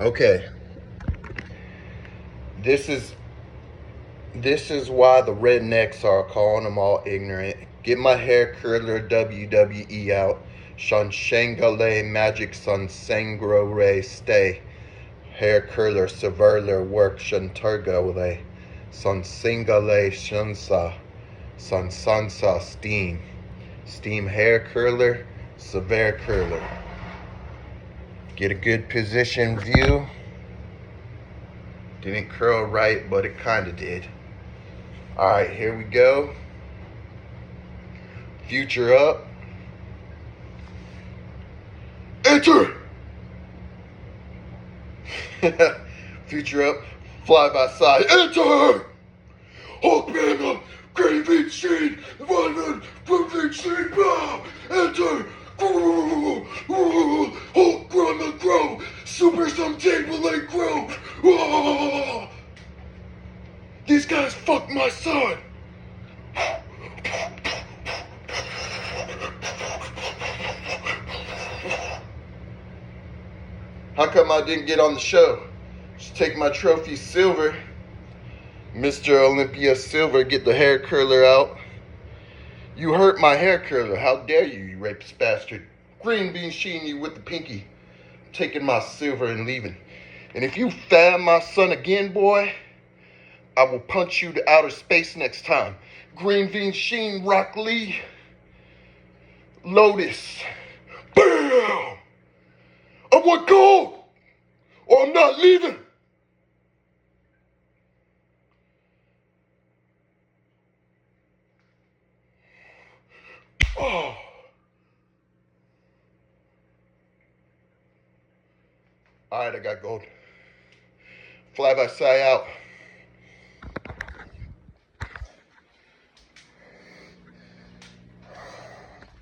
Okay. This is why the rednecks are calling them all ignorant. Get my hair curler WWE out. Shanshangale magic sun sangro ray stay. Hair curler severler work shanturgale. Sun singale shansa. Sun sansa steam. Steam hair curler, severe curler. Get a good position view. Didn't curl right, but it kinda did. Alright, here we go. Future up. Enter! Future up. Fly by side. Enter! Hulkman up. Gravy Street. London. Gravy Street. Bow. Enter! Hulk Grandma Grow. Super some table like grow. These guys fucked my son. How come I didn't get on the show? Just take my trophy silver. Mr. Olympia Silver, get the hair curler out. You hurt my hair curler. How dare you, you rapist bastard. Green bean sheen you with the pinky. Taking my silver and leaving. And if you fan my son again, boy, I will punch you to outer space next time. Green bean sheen, Rock Lee. Lotus. Bam! I want gold, or I'm not leaving. Oh. All right, I got gold. Fly by side out.